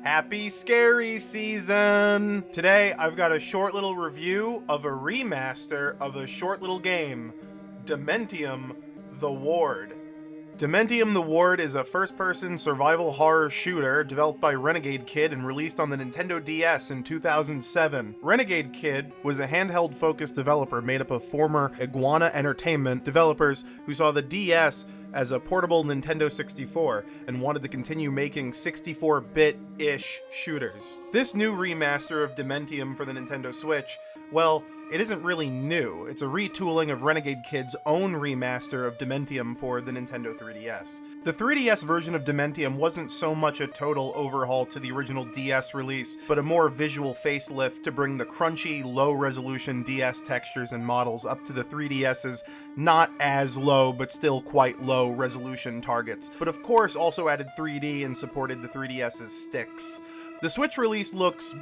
Happy Scary Season! Today I've got a short little review of a remaster of a short little game, Dementium: The Ward. Dementium: The Ward is a first-person survival horror shooter developed by Renegade Kid and released on the Nintendo DS in 2007. Renegade Kid was a handheld-focused developer made up of former Iguana Entertainment developers who saw the DS as a portable Nintendo 64 and wanted to continue making 64-bit-ish shooters. This new remaster of Dementium for the Nintendo Switch, well, it isn't really new. It's a retooling of Renegade Kid's own remaster of Dementium for the Nintendo 3DS. The 3DS version of Dementium wasn't so much a total overhaul to the original DS release, but a more visual facelift to bring the crunchy, low-resolution DS textures and models up to the 3DS's not as low, but still quite low resolution targets, but of course also added 3D and supported the 3DS's sticks. The Switch release looks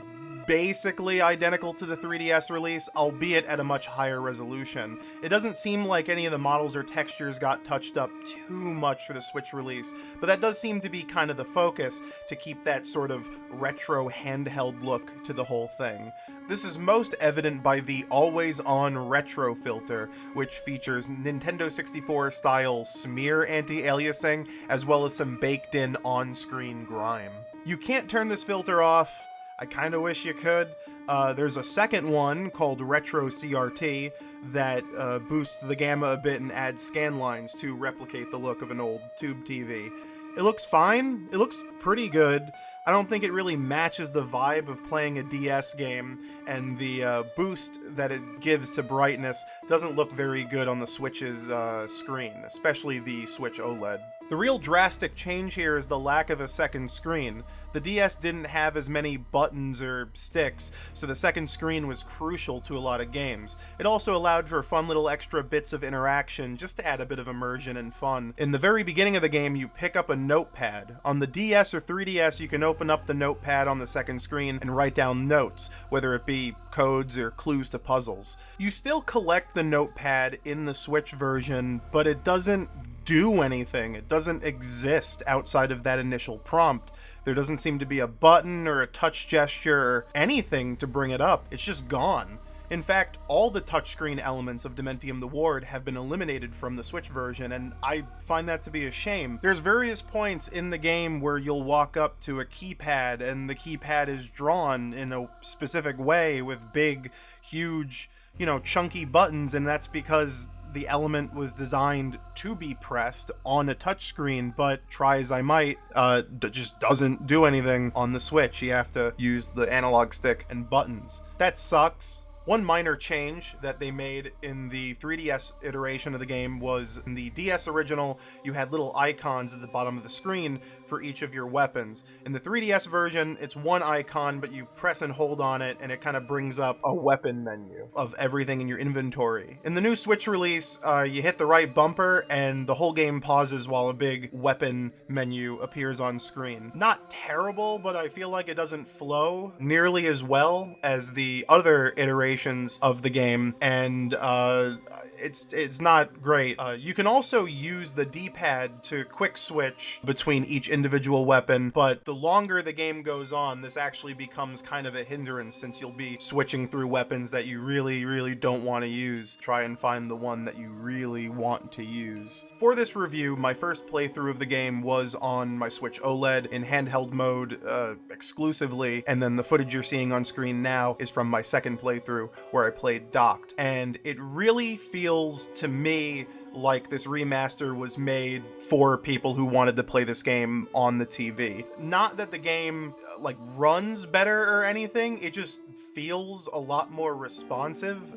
basically identical to the 3DS release, albeit at a much higher resolution. It doesn't seem like any of the models or textures got touched up too much for the Switch release, but that does seem to be kind of the focus, to keep that sort of retro handheld look to the whole thing. This is most evident by the always-on retro filter, which features Nintendo 64-style smear anti-aliasing, as well as some baked-in on-screen grime. You can't turn this filter off. I kinda wish you could. There's a second one called Retro CRT that boosts the gamma a bit and adds scan lines to replicate the look of an old tube TV. It looks fine. It looks pretty good. I don't think it really matches the vibe of playing a DS game, and the boost that it gives to brightness doesn't look very good on the Switch's screen, especially the Switch OLED. The real drastic change here is the lack of a second screen. The DS didn't have as many buttons or sticks, so the second screen was crucial to a lot of games. It also allowed for fun little extra bits of interaction, just to add a bit of immersion and fun. In the very beginning of the game, you pick up a notepad. On the DS or 3DS, you can open up the notepad on the second screen and write down notes, whether it be codes or clues to puzzles. You still collect the notepad in the Switch version, but it doesn't do anything. It doesn't exist outside of that initial prompt. There doesn't seem to be a button or a touch gesture or anything to bring it up. It's just gone. In fact, all the touchscreen elements of Dementium: The Ward have been eliminated from the Switch version, and I find that to be a shame. There's various points in the game where you'll walk up to a keypad and the keypad is drawn in a specific way with big, huge, chunky buttons, and that's because the element was designed to be pressed on a touchscreen, but try as I might, just doesn't do anything on the Switch. You have to use the analog stick and buttons. That sucks. One minor change that they made in the 3DS iteration of the game was in the DS original, you had little icons at the bottom of the screen for each of your weapons. In the 3DS version, it's one icon, but you press and hold on it, and it kind of brings up a weapon menu of everything in your inventory. In the new Switch release, you hit the right bumper, and the whole game pauses while a big weapon menu appears on screen. Not terrible, but I feel like it doesn't flow nearly as well as the other iterations of the game, and it's not great. You can also use the D-pad to quick switch between each individual weapon, but the longer the game goes on, this actually becomes kind of a hindrance, since you'll be switching through weapons that you really don't want to use. Try and find the one that you really want to use. For this review, my first playthrough of the game was on my Switch OLED in handheld mode exclusively, and then the footage you're seeing on screen now is from my second playthrough, where I played docked. And it really feels to me like this remaster was made for people who wanted to play this game on the TV. Not that the game runs better or anything, it just feels a lot more responsive.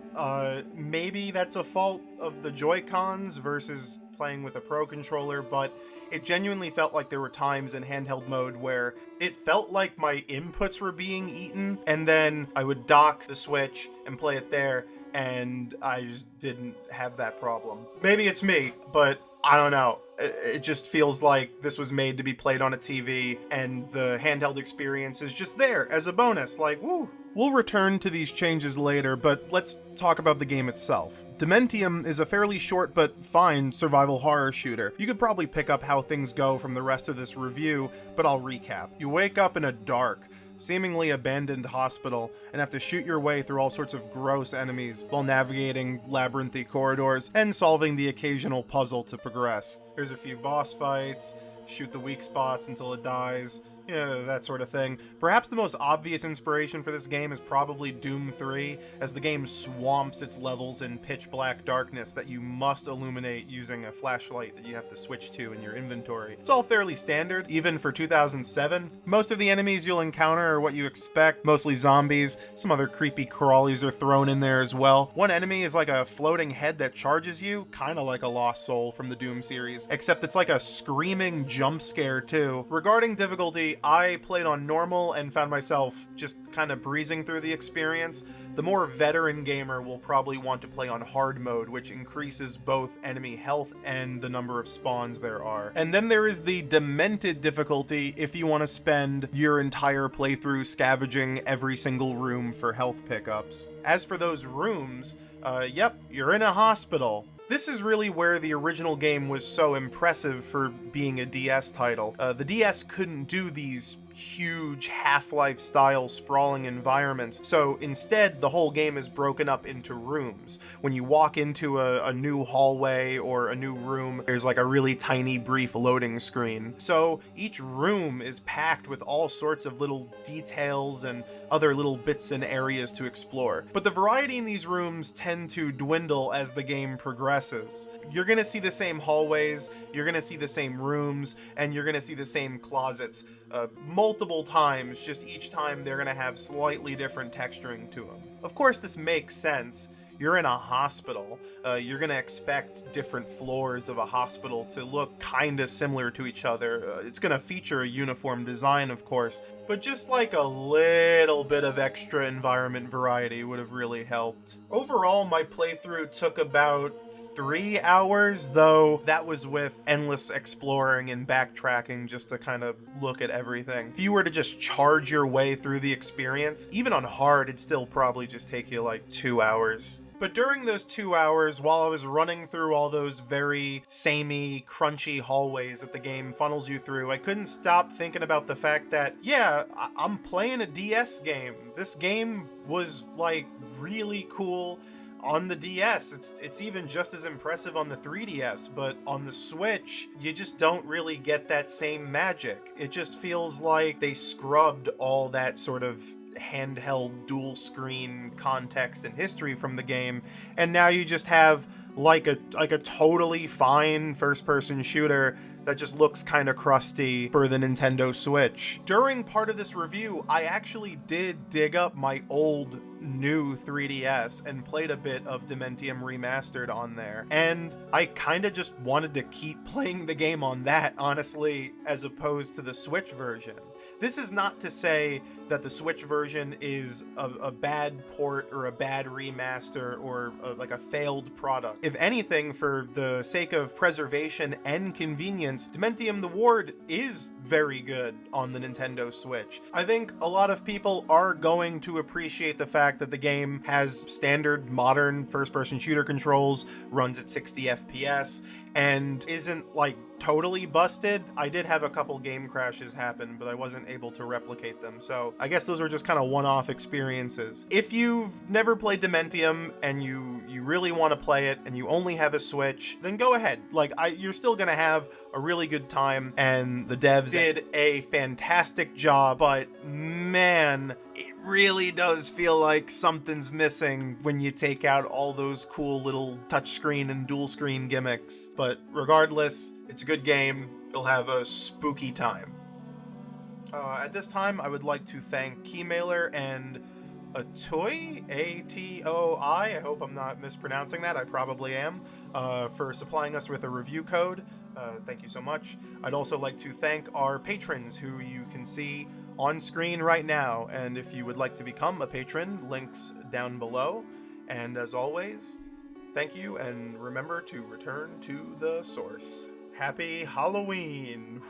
Maybe that's a fault of the Joy-Cons versus playing with a Pro controller, but it genuinely felt like there were times in handheld mode where it felt like my inputs were being eaten, and then I would dock the Switch and play it there, and I just didn't have that problem. Maybe it's me, but I don't know. It just feels like this was made to be played on a TV, and the handheld experience is just there as a bonus. Like, woo, We'll return to these changes later, but let's talk about the game itself. Dementium is a fairly short but fine survival horror shooter. You could probably pick up how things go from the rest of this review, but I'll recap. You wake up in a dark, seemingly abandoned hospital and have to shoot your way through all sorts of gross enemies while navigating labyrinthy corridors and solving the occasional puzzle to progress. There's a few boss fights, shoot the weak spots until it dies, yeah, that sort of thing. Perhaps the most obvious inspiration for this game is probably Doom 3, as the game swamps its levels in pitch black darkness that you must illuminate using a flashlight that you have to switch to in your inventory. It's all fairly standard, even for 2007. Most of the enemies you'll encounter are what you expect, mostly zombies. Some other creepy crawlies are thrown in there as well. One enemy is like a floating head that charges you, kinda like a Lost Soul from the Doom series, except it's like a screaming jump scare too. Regarding difficulty, I played on normal and found myself just kind of breezing through the experience. The more veteran gamer will probably want to play on hard mode, which increases both enemy health and the number of spawns there are. And then there is the demented difficulty if you want to spend your entire playthrough scavenging every single room for health pickups. As for those rooms, yep, you're in a hospital. This is really where the original game was so impressive for being a DS title. The DS couldn't do these huge Half-Life style sprawling environments, so instead the whole game is broken up into rooms. When you walk into a new hallway or a new room, there's like a really tiny brief loading screen. So each room is packed with all sorts of little details and other little bits and areas to explore. But the variety in these rooms tend to dwindle as the game progresses. You're gonna see the same hallways, you're gonna see the same rooms, and you're gonna see the same closets multiple times, just each time they're gonna have slightly different texturing to them. Of course, this makes sense. You're in a hospital. You're gonna expect different floors of a hospital to look kinda similar to each other. It's gonna feature a uniform design, of course, but just like a little bit of extra environment variety would have really helped. Overall, my playthrough took about 3 hours, though that was with endless exploring and backtracking just to kind of look at everything. If you were to just charge your way through the experience, even on hard, it'd still probably just take you like 2 hours. But during those 2 hours, while I was running through all those very samey, crunchy hallways that the game funnels you through, I couldn't stop thinking about the fact that, yeah, I'm playing a DS game. This game was, like, really cool on the DS. It's even just as impressive on the 3DS, but on the Switch, you just don't really get that same magic. It just feels like they scrubbed all that sort of handheld dual screen context and history from the game, and now you just have like a totally fine first-person shooter that just looks kind of crusty for the Nintendo Switch. During part of this review, I actually did dig up my old new 3DS and played a bit of Dementium Remastered on there, and I kind of just wanted to keep playing the game on that, honestly, as opposed to the Switch version. This is not to say that the Switch version is a bad port or a bad remaster or like a failed product. If anything, for the sake of preservation and convenience, Dementium the Ward is very good on the Nintendo Switch. I think a lot of people are going to appreciate the fact that the game has standard modern first-person shooter controls, runs at 60 FPS, and isn't like totally busted. I did have a couple game crashes happen, but I wasn't able to replicate them, so I guess those are just kind of one-off experiences. If you've never played Dementium and you really want to play it and you only have a Switch, then go ahead. Like, you're still gonna have a really good time, and the devs did a fantastic job, but man, it really does feel like something's missing when you take out all those cool little touchscreen and dual screen gimmicks. But regardless, it's a good game. You'll have a spooky time. At this time, I would like to thank Keymailer and Atoi, A-T-O-I, I hope I'm not mispronouncing that, I probably am, for supplying us with a review code. Thank you so much. I'd also like to thank our patrons, who you can see on screen right now, and if you would like to become a patron, links down below. And as always, thank you, and remember to return to the source. Happy Halloween!